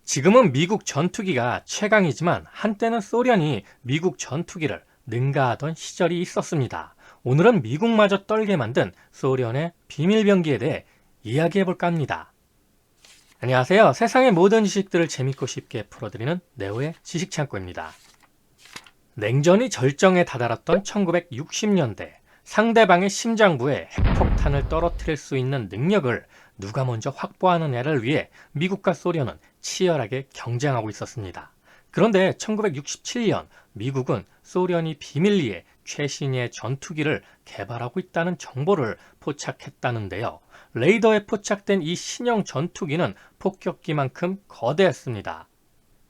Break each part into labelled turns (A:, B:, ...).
A: 지금은 미국 전투기가 최강이지만 한때는 소련이 미국 전투기를 능가하던 시절이 있었습니다. 오늘은 미국마저 떨게 만든 소련의 비밀병기에 대해 이야기해볼까 합니다. 안녕하세요. 세상의 모든 지식들을 재밌고 쉽게 풀어드리는 네오의 지식창고입니다. 냉전이 절정에 다다랐던 1960년대, 상대방의 심장부에 핵폭탄을 떨어뜨릴 수 있는 능력을 누가 먼저 확보하느냐를 위해 미국과 소련은 치열하게 경쟁하고 있었습니다. 그런데 1967년 미국은 소련이 비밀리에 최신의 전투기를 개발하고 있다는 정보를 포착했다는데요. 레이더에 포착된 이 신형 전투기는 폭격기만큼 거대했습니다.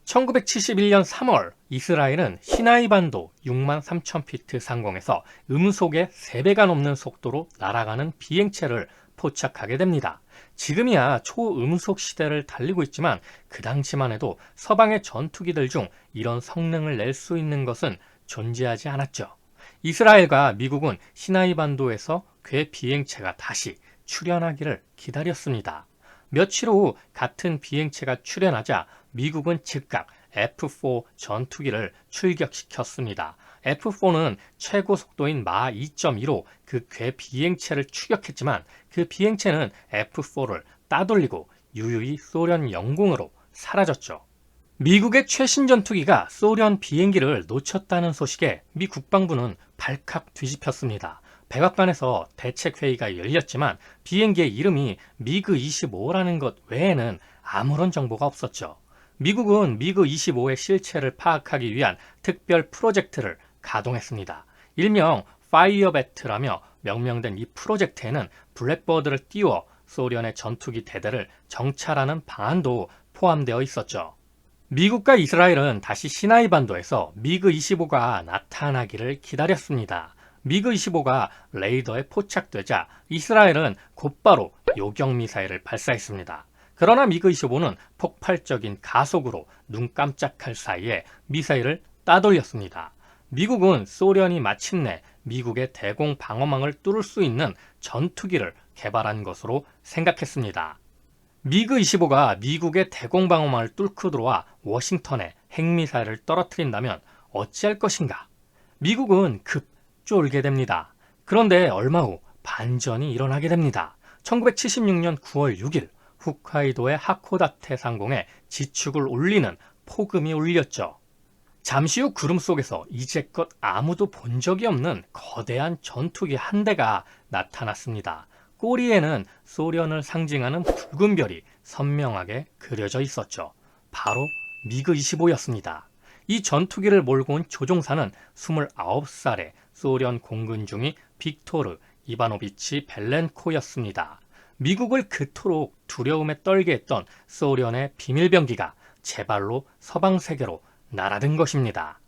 A: 1971년 3월 이스라엘은 시나이 반도 6만 3천 피트 상공에서 음속의 3배가 넘는 속도로 날아가는 비행체를 포착하게 됩니다. 지금이야 초음속 시대를 달리고 있지만 그 당시만 해도 서방의 전투기들 중 이런 성능을 낼 수 있는 것은 존재하지 않았죠. 이스라엘과 미국은 시나이 반도에서 괴 비행체가 다시 출현하기를 기다렸습니다. 며칠 후 같은 비행체가 출현하자 미국은 즉각 F-4 전투기를 출격시켰습니다. F-4는 최고 속도인 마 2.2로 그 괴 비행체를 추격했지만 그 비행체는 F-4를 따돌리고 유유히 소련 영공으로 사라졌죠. 미국의 최신 전투기가 소련 비행기를 놓쳤다는 소식에 미 국방부는 발칵 뒤집혔습니다. 백악관에서 대책회의가 열렸지만 비행기의 이름이 미그-25라는 것 외에는 아무런 정보가 없었죠. 미국은 미그-25의 실체를 파악하기 위한 특별 프로젝트를 가동했습니다. 일명 파이어배트라며 명명된 이 프로젝트에는 블랙버드를 띄워 소련의 전투기 대대를 정찰하는 방안도 포함되어 있었죠. 미국과 이스라엘은 다시 시나이 반도에서 미그-25가 나타나기를 기다렸습니다. 미그-25가 레이더에 포착되자 이스라엘은 곧바로 요격미사일을 발사했습니다. 그러나 미그-25는 폭발적인 가속으로 눈 깜짝할 사이에 미사일을 따돌렸습니다. 미국은 소련이 마침내 미국의 대공 방어망을 뚫을 수 있는 전투기를 개발한 것으로 생각했습니다. 미그-25가 미국의 대공 방어망을 뚫고 들어와 워싱턴에 핵미사일을 떨어뜨린다면 어찌할 것인가? 미국은 급 쫄게 됩니다. 그런데 얼마 후 반전이 일어나게 됩니다. 1976년 9월 6일 홋카이도의 하코다테 상공에 지축을 올리는 폭음이 울렸죠. 잠시 후 구름 속에서 이제껏 아무도 본 적이 없는 거대한 전투기 한 대가 나타났습니다. 꼬리에는 소련을 상징하는 붉은 별이 선명하게 그려져 있었죠. 바로 미그-25였습니다. 이 전투기를 몰고 온 조종사는 29살의 소련 공군 중위 빅토르 이바노비치 벨렌코였습니다. 미국을 그토록 두려움에 떨게 했던 소련의 비밀병기가 제발로 서방 세계로 날아든 것입니다.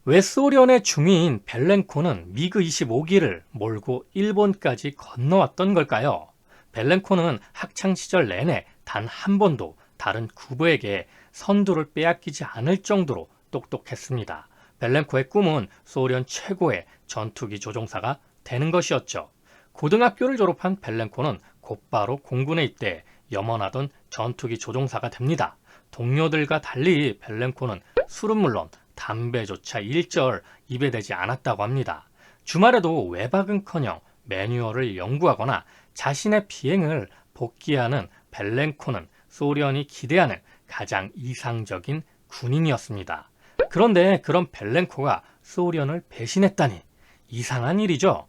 A: 왜 소련의 중위인 벨렌코는 미그-25기를 몰고 일본까지 건너왔던 걸까요? 벨렌코는 학창시절 내내 단 한 번도 다른 구부에게 선두를 빼앗기지 않을 정도로 똑똑했습니다. 벨렌코의 꿈은 소련 최고의 전투기 조종사가 되는 것이었죠. 고등학교를 졸업한 벨렌코는 곧바로 공군에 입대해 염원하던 전투기 조종사가 됩니다. 동료들과 달리 벨렌코는 술은 물론 담배조차 일절 입에 대지 않았다고 합니다. 주말에도 외박은커녕 매뉴얼을 연구하거나 자신의 비행을 복귀하는 벨렌코는 소련이 기대하는 가장 이상적인 군인이었습니다. 그런데 그런 벨렌코가 소련을 배신했다니 이상한 일이죠.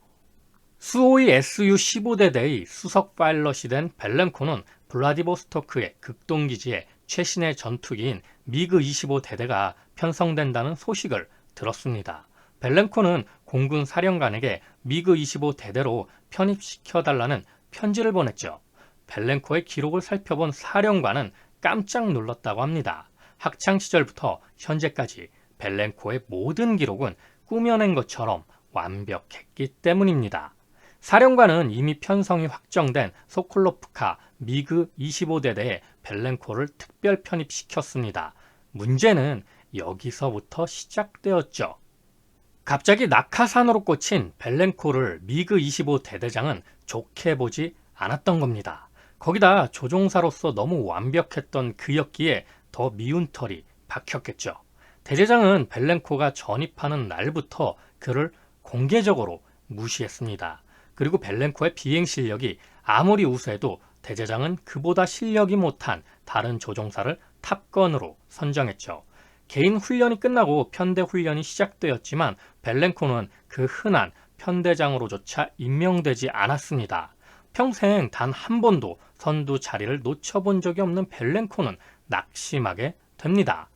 A: 수호이 Su-15대대의 수석 파일럿이 된 벨렌코는 블라디보스토크의 극동기지에 최신의 전투기인 미그-25 대대가 편성된다는 소식을 들었습니다. 벨렌코는 공군 사령관에게 미그-25 대대로 편입시켜달라는 편지를 보냈죠. 벨렌코의 기록을 살펴본 사령관은 깜짝 놀랐다고 합니다. 학창시절부터 현재까지 벨렌코의 모든 기록은 꾸며낸 것처럼 완벽했기 때문입니다. 사령관은 이미 편성이 확정된 소콜로프카 미그-25대대에 벨렌코를 특별 편입시켰습니다. 문제는 여기서부터 시작되었죠. 갑자기 낙하산으로 꽂힌 벨렌코를 미그-25 대대장은 좋게 보지 않았던 겁니다. 거기다 조종사로서 너무 완벽했던 그였기에 더 미운 털이 박혔겠죠. 대대장은 벨렌코가 전입하는 날부터 그를 공개적으로 무시했습니다. 그리고 벨렌코의 비행 실력이 아무리 우수해도 대대장은 그보다 실력이 못한 다른 조종사를 탑건으로 선정했죠. 개인 훈련이 끝나고 편대 훈련이 시작되었지만 벨렌코는 그 흔한 편대장으로조차 임명되지 않았습니다. 평생 단 한 번도 선두 자리를 놓쳐본 적이 없는 벨렌코는 낙심하게 됩니다.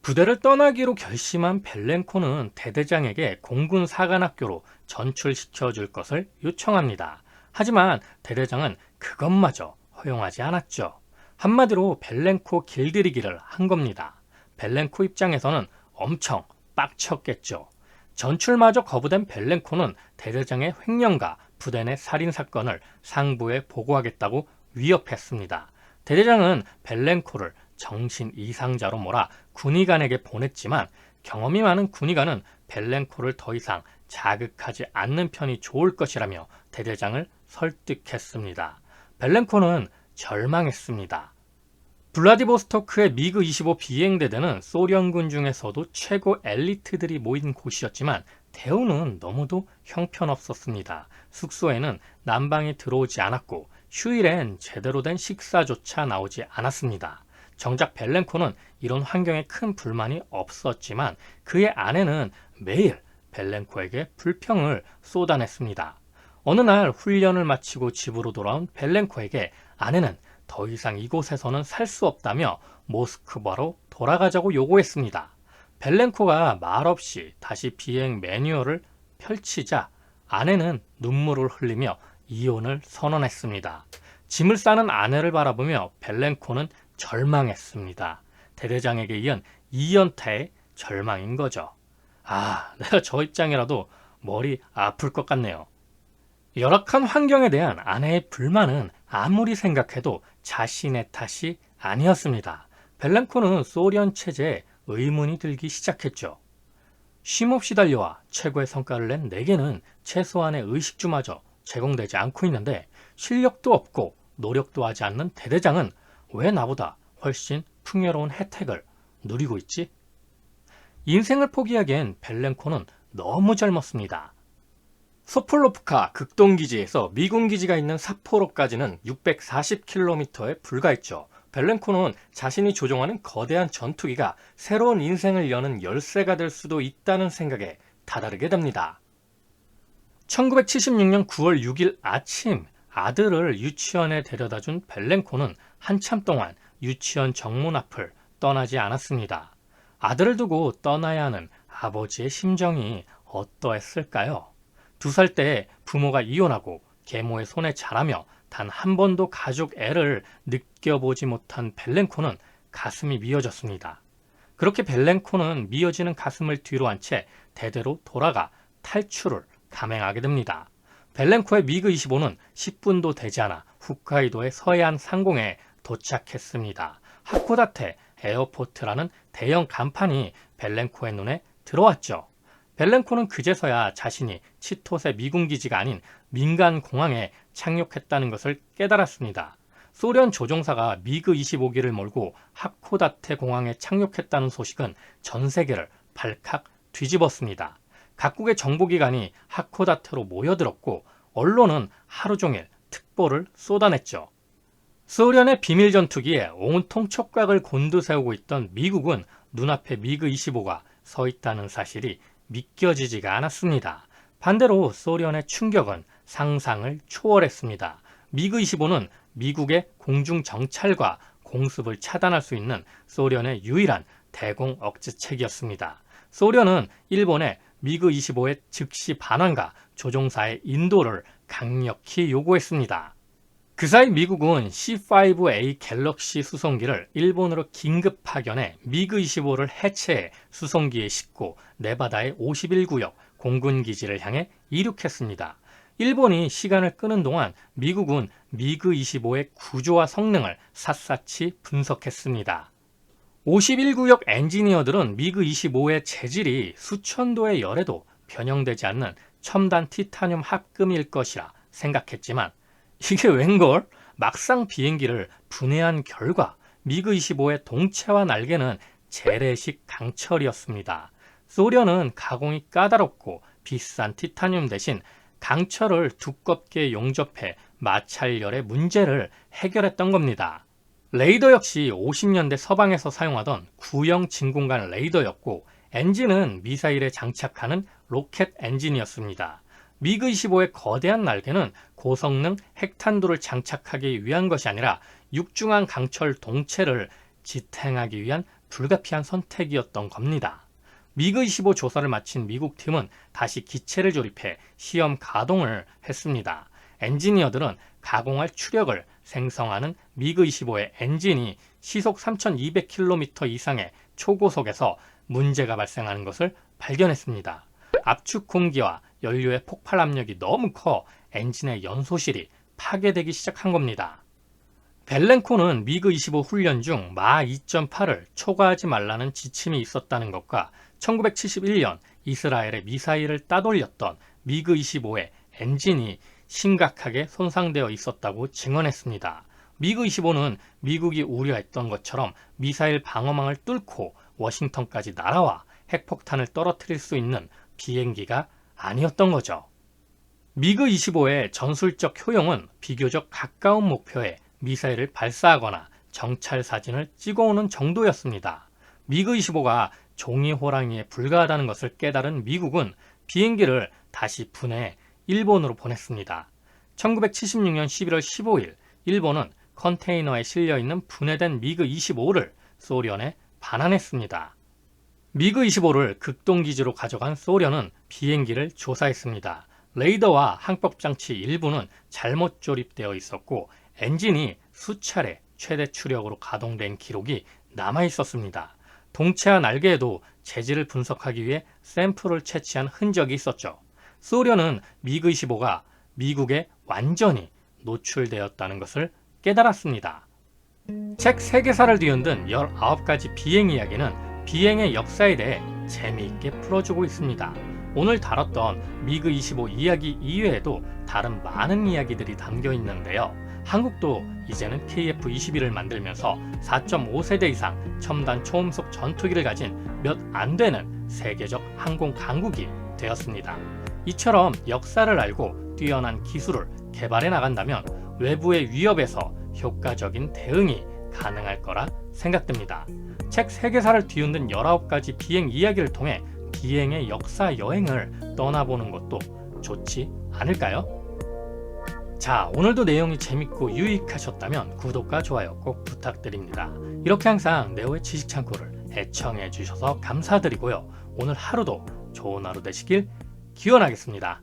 A: 부대를 떠나기로 결심한 벨렌코는 대대장에게 공군 사관학교로 전출시켜 줄 것을 요청합니다. 하지만 대대장은 그것마저 허용하지 않았죠. 한마디로 벨렌코 길들이기를 한 겁니다. 벨렌코 입장에서는 엄청 빡쳤겠죠. 전출마저 거부된 벨렌코는 대대장의 횡령과 부대 내 살인사건을 상부에 보고하겠다고 위협했습니다. 대대장은 벨렌코를 정신 이상자로 몰아 군의관에게 보냈지만 경험이 많은 군의관은 벨렌코를 더 이상 자극하지 않는 편이 좋을 것이라며 대대장을 설득했습니다. 벨렌코는 절망했습니다. 블라디보스토크의 미그 25 비행대대는 소련군 중에서도 최고 엘리트들이 모인 곳이었지만 대우는 너무도 형편없었습니다. 숙소에는 난방이 들어오지 않았고 휴일엔 제대로 된 식사조차 나오지 않았습니다. 정작 벨렌코는 이런 환경에 큰 불만이 없었지만 그의 아내는 매일 벨렌코에게 불평을 쏟아냈습니다. 어느 날 훈련을 마치고 집으로 돌아온 벨렌코에게 아내는 더 이상 이곳에서는 살 수 없다며 모스크바로 돌아가자고 요구했습니다. 벨렌코가 말없이 다시 비행 매뉴얼을 펼치자 아내는 눈물을 흘리며 이혼을 선언했습니다. 짐을 싸는 아내를 바라보며 벨렌코는 절망했습니다. 대대장에게 이은 2연타의 절망인 거죠. 내가 저 입장이라도 머리 아플 것 같네요. 열악한 환경에 대한 아내의 불만은 아무리 생각해도 자신의 탓이 아니었습니다. 벨렌코는 소련 체제에 의문이 들기 시작했죠. 쉼없이 달려와 최고의 성과를 낸 내게는 최소한의 의식주마저 제공되지 않고 있는데 실력도 없고 노력도 하지 않는 대대장은 왜 나보다 훨씬 풍요로운 혜택을 누리고 있지? 인생을 포기하기엔 벨렌코는 너무 젊었습니다. 소폴로프카 극동기지에서 미군 기지가 있는 사포로까지는 640km에 불과했죠. 벨렌코는 자신이 조종하는 거대한 전투기가 새로운 인생을 여는 열쇠가 될 수도 있다는 생각에 다다르게 됩니다. 1976년 9월 6일 아침 아들을 유치원에 데려다준 벨렌코는 한참 동안 유치원 정문 앞을 떠나지 않았습니다. 아들을 두고 떠나야 하는 아버지의 심정이 어떠했을까요? 2살 때 부모가 이혼하고 계모의 손에 자라며 단 한 번도 가족 애를 느껴보지 못한 벨렌코는 가슴이 미어졌습니다. 그렇게 벨렌코는 미어지는 가슴을 뒤로 한 채 대대로 돌아가 탈출을 감행하게 됩니다. 벨렌코의 미그 25는 10분도 되지 않아 홋카이도의 서해안 상공에 도착했습니다. 하코다테 에어포트라는 대형 간판이 벨렌코의 눈에 들어왔죠. 벨렌코는 그제서야 자신이 치토세 미군 기지가 아닌 민간 공항에 착륙했다는 것을 깨달았습니다. 소련 조종사가 미그 25기를 몰고 하코다테 공항에 착륙했다는 소식은 전 세계를 발칵 뒤집었습니다. 각국의 정보기관이 하코다테로 모여들었고 언론은 하루 종일 특보를 쏟아냈죠. 소련의 비밀 전투기에 온통 촉각을 곤두세우고 있던 미국은 눈앞에 미그 25가 서 있다는 사실이 믿겨지지가 않았습니다. 반대로 소련의 충격은 상상을 초월했습니다. 미그 25는 미국의 공중 정찰과 공습을 차단할 수 있는 소련의 유일한 대공 억제책이었습니다. 소련은 일본의 미그 25의 즉시 반환과 조종사의 인도를 강력히 요구했습니다. 그 사이 미국은 C5A 갤럭시 수송기를 일본으로 긴급 파견해 미그 25를 해체해 수송기에 싣고 네바다의 51구역 공군기지를 향해 이륙했습니다. 일본이 시간을 끄는 동안 미국은 미그 25의 구조와 성능을 샅샅이 분석했습니다. 51구역 엔지니어들은 미그 25의 재질이 수천도의 열에도 변형되지 않는 첨단 티타늄 합금일 것이라 생각했지만 이게 웬걸? 막상 비행기를 분해한 결과 미그 25의 동체와 날개는 재래식 강철이었습니다. 소련은 가공이 까다롭고 비싼 티타늄 대신 강철을 두껍게 용접해 마찰열의 문제를 해결했던 겁니다. 레이더 역시 50년대 서방에서 사용하던 구형 진공관 레이더였고 엔진은 미사일에 장착하는 로켓 엔진이었습니다. 미그 25의 거대한 날개는 고성능 핵탄두를 장착하기 위한 것이 아니라 육중한 강철 동체를 지탱하기 위한 불가피한 선택이었던 겁니다. 미그 25 조사를 마친 미국 팀은 다시 기체를 조립해 시험 가동을 했습니다. 엔지니어들은 가공할 추력을 생성하는 미그 25의 엔진이 시속 3200km 이상의 초고속에서 문제가 발생하는 것을 발견했습니다. 압축 공기와 연료의 폭발 압력이 너무 커 엔진의 연소실이 파괴되기 시작한 겁니다. 벨렌코는 미그 25 훈련 중 마 2.8을 초과하지 말라는 지침이 있었다는 것과 1971년 이스라엘의 미사일을 따돌렸던 미그 25의 엔진이 심각하게 손상되어 있었다고 증언했습니다. 미그 25는 미국이 우려했던 것처럼 미사일 방어망을 뚫고 워싱턴까지 날아와 핵폭탄을 떨어뜨릴 수 있는 비행기가 아니었던 거죠. 미그 25의 전술적 효용은 비교적 가까운 목표에 미사일을 발사하거나 정찰 사진을 찍어오는 정도였습니다. 미그 25가 종이 호랑이에 불과하다는 것을 깨달은 미국은 비행기를 다시 분해해 일본으로 보냈습니다. 1976년 11월 15일 일본은 컨테이너에 실려있는 분해된 미그 25를 소련에 반환했습니다. 미그 25를 극동기지로 가져간 소련은 비행기를 조사했습니다. 레이더와 항법장치 일부는 잘못 조립되어 있었고 엔진이 수차례 최대 추력으로 가동된 기록이 남아있었습니다. 동체와 날개에도 재질을 분석하기 위해 샘플을 채취한 흔적이 있었죠. 소련은 미그 25가 미국에 완전히 노출되었다는 것을 깨달았습니다. 책 세계사를 뒤흔든 19가지 비행 이야기는 비행의 역사에 대해 재미있게 풀어주고 있습니다. 오늘 다뤘던 미그 25 이야기 이외에도 다른 많은 이야기들이 담겨 있는데요. 한국도 이제는 KF-21을 만들면서 4.5세대 이상 첨단 초음속 전투기를 가진 몇 안 되는 세계적 항공 강국이 되었습니다. 이처럼 역사를 알고 뛰어난 기술을 개발해 나간다면 외부의 위협에서 효과적인 대응이 가능할 거라 생각됩니다. 책 세계사를 뒤흔든 19가지 비행 이야기를 통해 비행의 역사 여행을 떠나보는 것도 좋지 않을까요? 자, 오늘도 내용이 재밌고 유익하셨다면 구독과 좋아요 꼭 부탁드립니다. 이렇게 항상 네오의 지식창고를 애청해 주셔서 감사드리고요. 오늘 하루도 좋은 하루 되시길 기원하겠습니다.